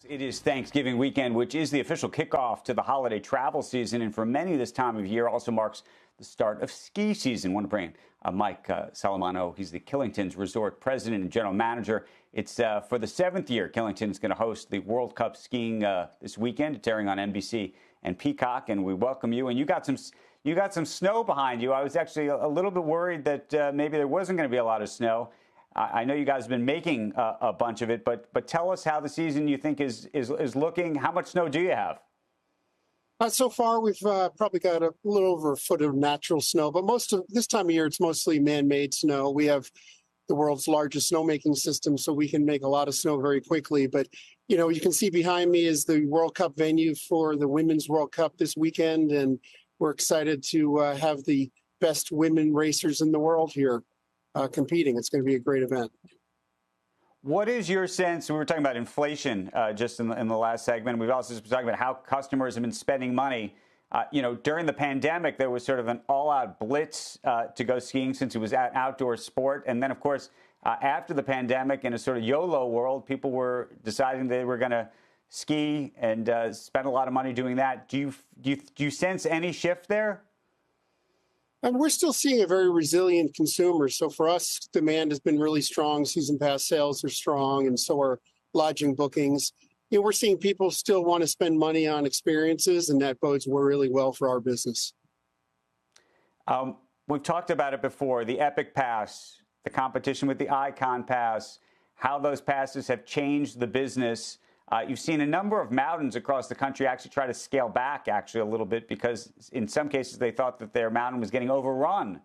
It is Thanksgiving weekend, which is the official kickoff to the holiday travel season. And for many, this time of year also marks the start of ski season. I want to bring Mike Solimano. He's the Killington Resort president and general manager. It's for the seventh year. Killington is going to host the World Cup skiing this weekend. It's airing on NBC and Peacock. And we welcome you. And you got some snow behind you. I was actually a little bit worried that maybe there wasn't going to be a lot of snow. I know you guys have been making a bunch of it, but tell us how the season you think is looking. How much snow do you have? So far, we've probably got a little over a foot of natural snow, but most of this time of year, it's mostly man-made snow. We have the world's largest snowmaking system, so we can make a lot of snow very quickly. But, you know, you can see behind me is the World Cup venue for the Women's World Cup this weekend, and we're excited to have the best women racers in the world here competing. It's going to be a great event. What is your sense? We were talking about inflation just in the last segment. We've also been talking about how customers have been spending money. During the pandemic, there was sort of an all-out blitz to go skiing since it was an outdoor sport. And then, of course, after the pandemic, in a sort of YOLO world, people were deciding they were going to ski and spend a lot of money doing that. Do you sense any shift there? And we're still seeing a very resilient consumer. So for us, demand has been really strong. Season pass sales are strong, and so are lodging bookings. You know, we're seeing people still want to spend money on experiences, and that bodes really well for our business. We've talked about it before, the Epic Pass, the competition with the Icon Pass, how those passes have changed the business. You've seen a number of mountains across the country actually try to scale back a little bit because in some cases they thought that their mountain was getting overrun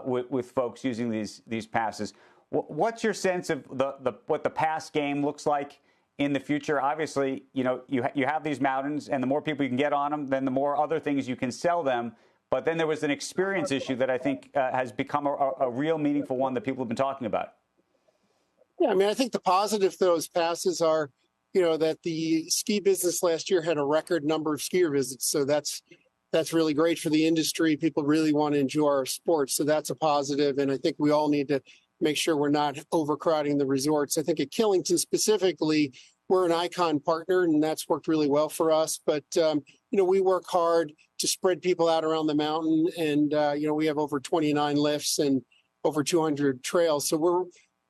with folks using these passes. What's your sense of what the pass game looks like in the future? Obviously, you know, you have these mountains, and the more people you can get on them, then the more other things you can sell them. But then there was an experience issue that I think has become a real meaningful one that people have been talking about. Yeah, I mean, I think the positive for those passes are, you know, that the ski business last year had a record number of skier visits. So that's really great for the industry. People really want to enjoy our sport. So that's a positive. And I think we all need to make sure we're not overcrowding the resorts. I think at Killington specifically, we're an Icon partner, and that's worked really well for us. But, you know, we work hard to spread people out around the mountain. And, you know, we have over 29 lifts and over 200 trails. So we're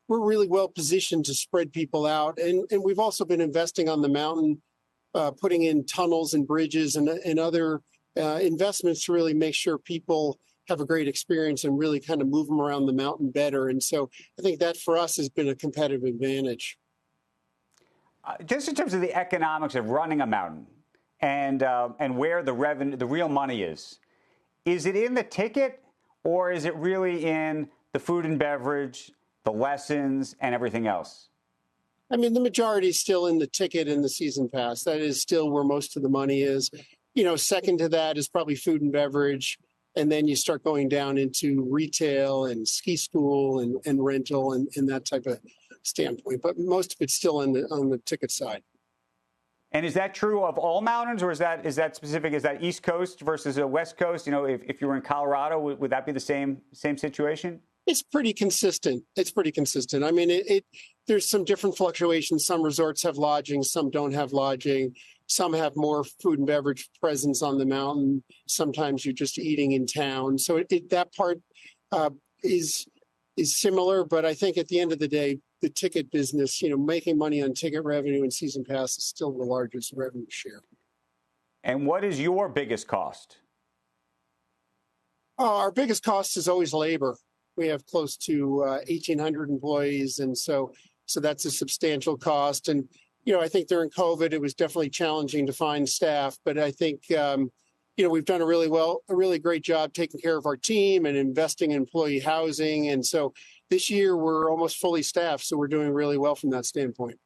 really well positioned to spread people out. And we've also been investing on the mountain, putting in tunnels and bridges and other investments to really make sure people have a great experience and really kind of move them around the mountain better. And so I think that for us has been a competitive advantage. Just in terms of the economics of running a mountain and where the revenue, the real money is it in the ticket, or is it really in the food and beverage, the lessons, and everything else? I mean, the majority is still in the ticket and the season pass. That is still where most of the money is. You know, second to that is probably food and beverage. And then you start going down into retail and ski school and rental and that type of standpoint. But most of it's still on the ticket side. And is that true of all mountains, or is that specific? Is that East Coast versus a West Coast? You know, if you were in Colorado, would that be the same situation? It's pretty consistent. I mean, there's some different fluctuations. Some resorts have lodging, some don't have lodging. Some have more food and beverage presence on the mountain. Sometimes you're just eating in town. So that part is similar. But I think at the end of the day, the ticket business, you know, making money on ticket revenue and season pass is still the largest revenue share. And what is your biggest cost? Our biggest cost is always labor. We have close to 1,800 employees, and so that's a substantial cost. And you know, I think during COVID, it was definitely challenging to find staff, but I think you know, we've done a really great job taking care of our team and investing in employee housing. And so this year we're almost fully staffed, so we're doing really well from that standpoint.